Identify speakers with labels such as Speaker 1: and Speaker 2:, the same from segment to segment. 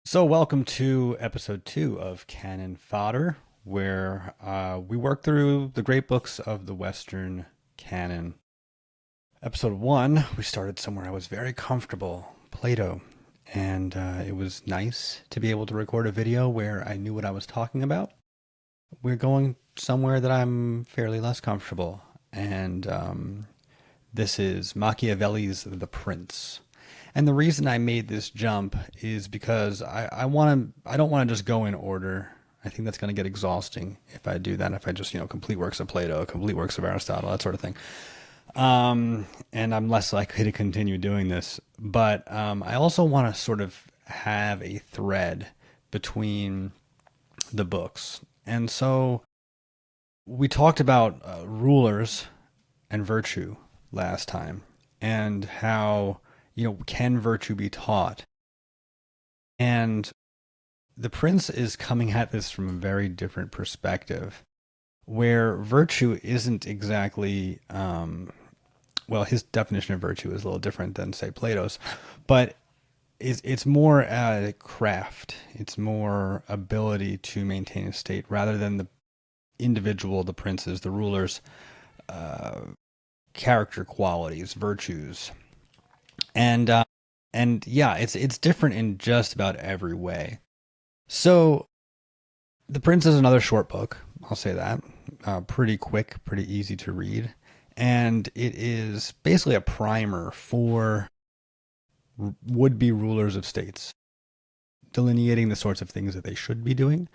Speaker 1: So, welcome to episode 2 of Canon Fodder, where we work through the great books of the Western canon. Episode 1, we started somewhere I was very comfortable, Plato, and it was nice to be able to record a video where I knew what I was talking about. We're going somewhere that I'm fairly less comfortable, and this is Machiavelli's The Prince. And the reason I made this jump is because I don't want to just go in order. I think that's going to get exhausting if I do that. If I just, complete works of Plato, complete works of Aristotle, that sort of thing. And I'm less likely to continue doing this. But I also want to sort of have a thread between the books. And so we talked about rulers and virtue last time and how can virtue be taught? And the prince is coming at this from a very different perspective, where virtue isn't exactly, well, his definition of virtue is a little different than, say, Plato's, but it's more a craft. It's more ability to maintain a state rather than the individual, the princes, the rulers, character qualities, virtues. And yeah, it's different in just about every way. So, The Prince is another short book. I'll say that. Pretty quick, pretty easy to read, and it is basically a primer for would-be rulers of states, delineating the sorts of things that they should be doing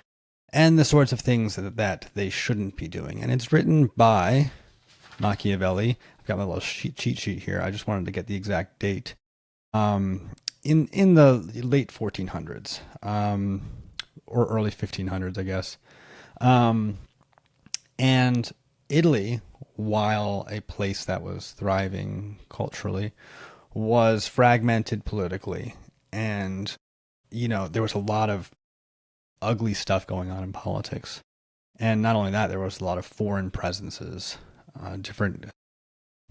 Speaker 1: and the sorts of things that they shouldn't be doing. And it's written by Machiavelli. I've got my little cheat sheet here. I just wanted to get the exact date. In the late 1400s, or early 1500s, I guess. And Italy, while a place that was thriving culturally, was fragmented politically. And, there was a lot of ugly stuff going on in politics. And not only that, there was a lot of foreign presences,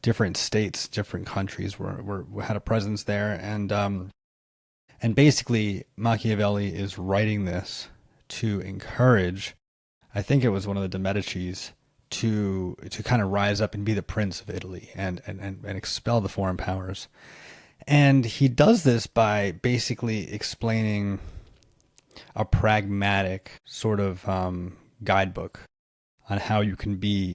Speaker 1: different states, different countries were had a presence there, and basically Machiavelli is writing this to encourage, I think it was one of the de Medicis, to kind of rise up and be the prince of Italy and expel the foreign powers. And he does this by basically explaining a pragmatic sort of guidebook on how you can be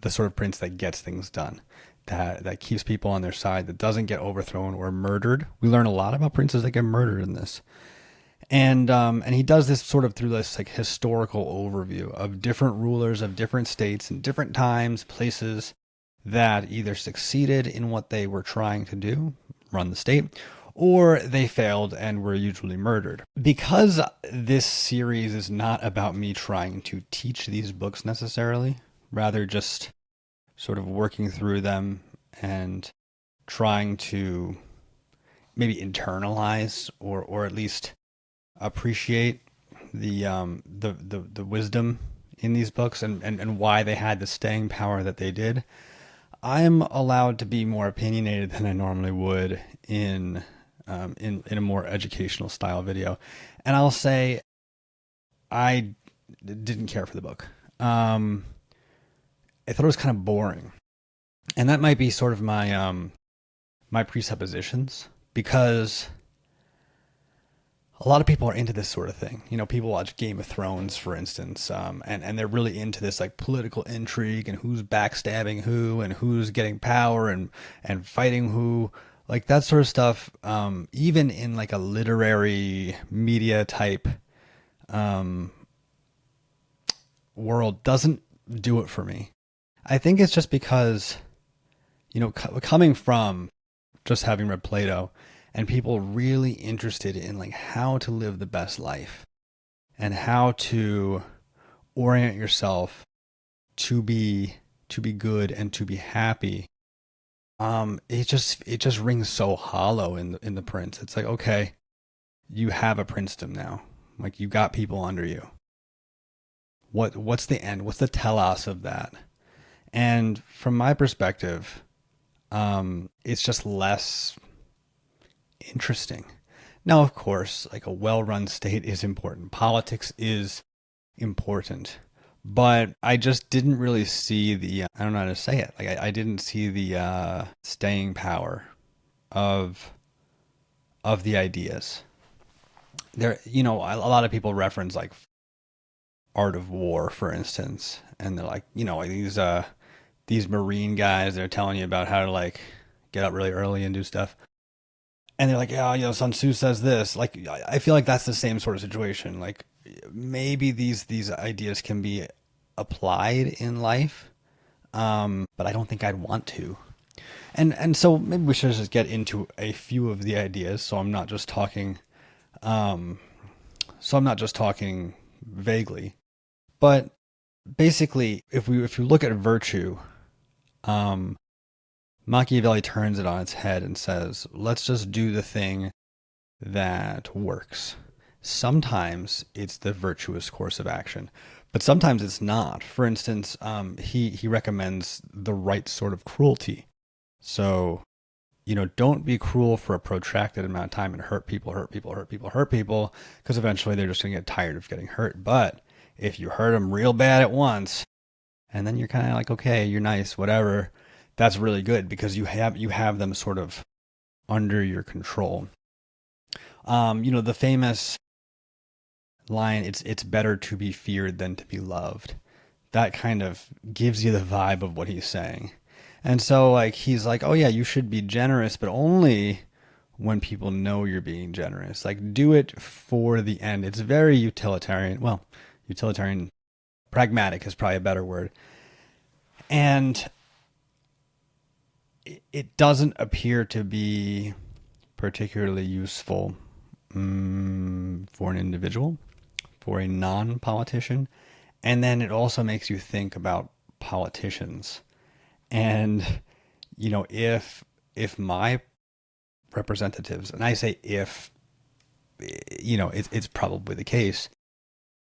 Speaker 1: the sort of prince that gets things done, that keeps people on their side, that doesn't get overthrown or murdered. We learn a lot about princes that get murdered in this, and he does this sort of through this like historical overview of different rulers of different states and different times, places that either succeeded in what they were trying to do, run the state, or they failed and were usually murdered. Because this series is not about me trying to teach these books necessarily, rather just sort of working through them and trying to maybe internalize or at least appreciate the wisdom in these books and why they had the staying power that they did. I'm allowed to be more opinionated than I normally would in a more educational style video, and I'll say I didn't care for the book. I thought it was kind of boring, and that might be sort of my presuppositions, because a lot of people are into this sort of thing. People watch Game of Thrones, for instance, and they're really into this like political intrigue and who's backstabbing who and who's getting power and fighting who, like that sort of stuff. Even in like a literary media type world, doesn't do it for me. I think it's just because, coming from just having read Plato and people really interested in like how to live the best life and how to orient yourself to be good and to be happy. It just rings so hollow in the Prince. It's like, okay, you have a princedom now. Like you got people under you. What's the end? What's the telos of that? And from my perspective, it's just less interesting. Now, of course, like a well-run state is important. Politics is important. But I just didn't really see I don't know how to say it. Like I didn't see the staying power of the ideas. There, a lot of people reference like Art of War, for instance, and they're like, like these Marine guys, they're telling you about how to like get up really early and do stuff. And they're like, yeah, Sun Tzu says this. Like, I feel like that's the same sort of situation. Like, maybe these ideas can be applied in life, but I don't think I'd want to. And so maybe we should just get into a few of the ideas. Um, so I'm not just talking vaguely, but basically, if you look at virtue, um, Machiavelli turns it on its head and says, let's just do the thing that works. Sometimes it's the virtuous course of action, but sometimes it's not. For instance, he recommends the right sort of cruelty. So, don't be cruel for a protracted amount of time and hurt people, hurt people, hurt people, hurt people, because eventually they're just going to get tired of getting hurt. But if you hurt them real bad at once, and then you're kind of like, okay, you're nice, whatever, that's really good because you have them sort of under your control. The famous line, it's better to be feared than to be loved. That kind of gives you the vibe of what he's saying. And so like he's like, oh yeah, you should be generous, but only when people know you're being generous. Like do it for the end. It's very utilitarian. Well, utilitarian, pragmatic is probably a better word. And it doesn't appear to be particularly useful for an individual, for a non-politician. And then it also makes you think about politicians. And, if my representatives, and I say if, it's probably the case,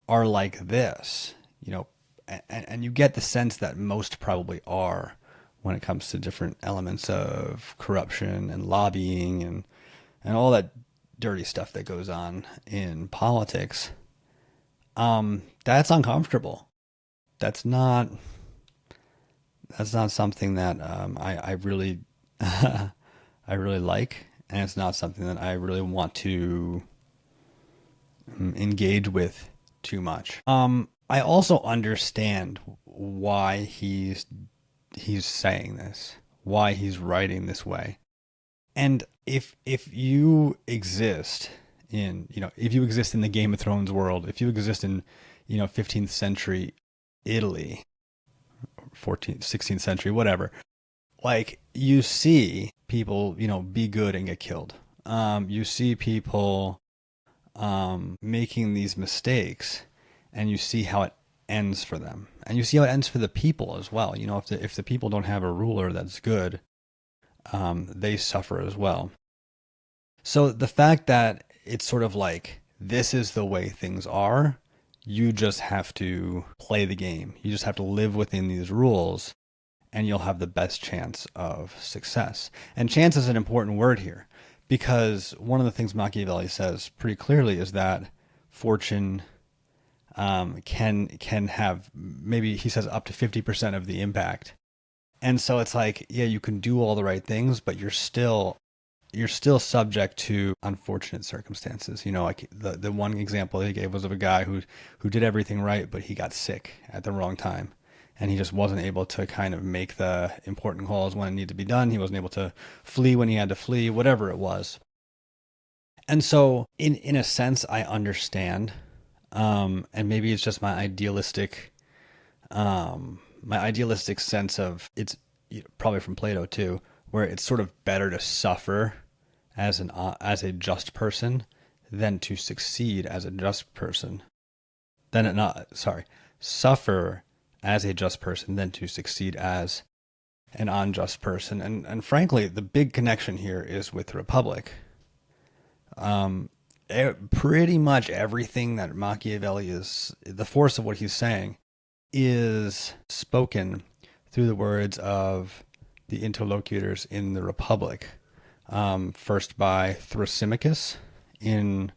Speaker 1: are like this, and you get the sense that most probably are when it comes to different elements of corruption and lobbying and all that dirty stuff that goes on in politics. That's uncomfortable. That's not something that I really I really like, and it's not something that I really want to engage with too much. I also understand why he's saying this, why he's writing this way. And if you exist in the Game of Thrones world, if you exist in 15th century Italy, 14th, 16th century, whatever, like you see people, be good and get killed. You see people making these mistakes, and you see how it ends for them, and you see how it ends for the people as well. If the people don't have a ruler that's good, they suffer as well. So the fact that it's sort of like this is the way things are, you just have to play the game. You just have to live within these rules, and you'll have the best chance of success. And chance is an important word here, because one of the things Machiavelli says pretty clearly is that fortune can have, maybe he says, up to 50% of the impact. And so it's like, yeah, you can do all the right things, but you're still subject to unfortunate circumstances. Like the one example he gave was of a guy who did everything right, but he got sick at the wrong time. And he just wasn't able to kind of make the important calls when it needed to be done. He wasn't able to flee when he had to flee, whatever it was. And so in a sense, I understand. And maybe it's just my idealistic sense of, it's probably from Plato too, where it's sort of better to suffer as a just person than to succeed as a just person. Suffer as a just person than to succeed as an unjust person. And frankly, the big connection here is with the Republic. Pretty much everything that Machiavelli is, the force of what he's saying, is spoken through the words of the interlocutors in the Republic. First by Thrasymachus in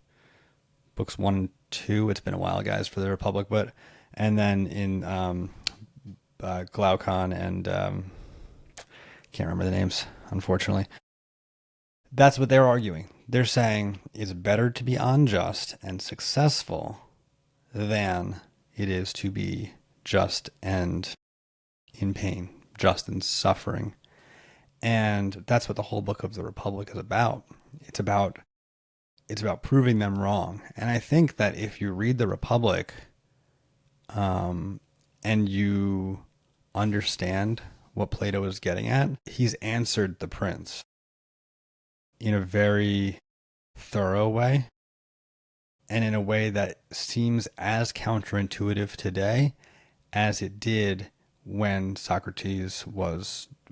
Speaker 1: books 1 and 2. It's been a while, guys, for the Republic, but and then in Glaucon and can't remember the names, unfortunately. That's what they're arguing. They're saying it's better to be unjust and successful than it is to be just and in pain, just and suffering. And that's what the whole book of the Republic is about. It's about proving them wrong. And I think that if you read the Republic, and you understand what Plato is getting at, he's answered the prince in a very thorough way, and in a way that seems as counterintuitive today as it did when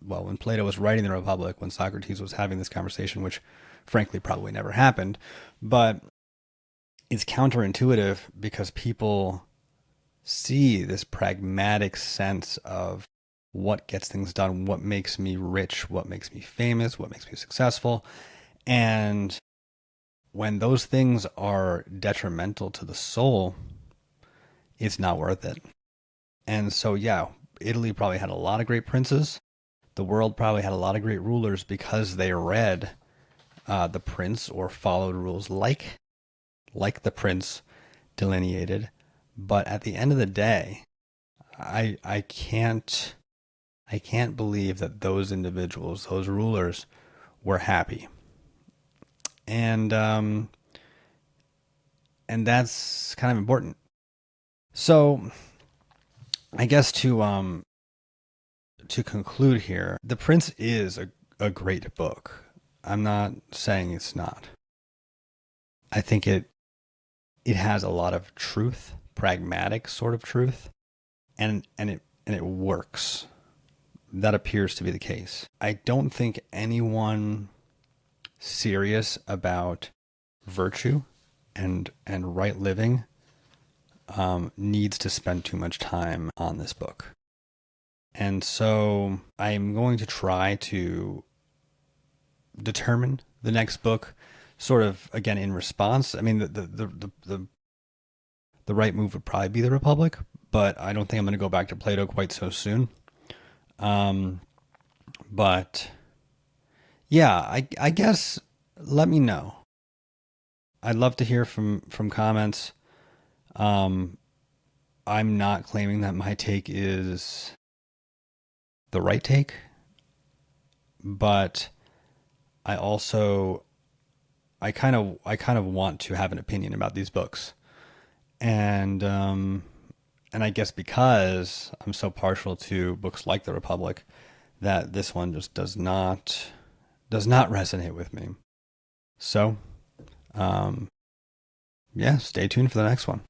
Speaker 1: when Plato was writing the Republic, when Socrates was having this conversation, which frankly probably never happened. But it's counterintuitive because people see this pragmatic sense of what gets things done, what makes me rich, what makes me famous, what makes me successful. And when those things are detrimental to the soul, it's not worth it. And so, yeah, Italy probably had a lot of great princes. The world probably had a lot of great rulers because they read the prince or followed rules like the prince delineated. But at the end of the day, I can't believe that those individuals, those rulers, were happy. And that's kind of important. So I guess to conclude here, The Prince is a great book. I'm not saying it's not. I think it has a lot of truth, pragmatic sort of truth, and it works. That appears to be the case. I don't think anyone serious about virtue and right living needs to spend too much time on this book. And so I'm going to try to determine the next book sort of again in response. I mean, the right move would probably be the Republic, but I don't think I'm going to go back to Plato quite so soon. But yeah, I guess let me know. I'd love to hear from comments. I'm not claiming that my take is the right take, but I kind of want to have an opinion about these books. And I guess because I'm so partial to books like The Republic, that this one just does not resonate with me. So, yeah, stay tuned for the next one.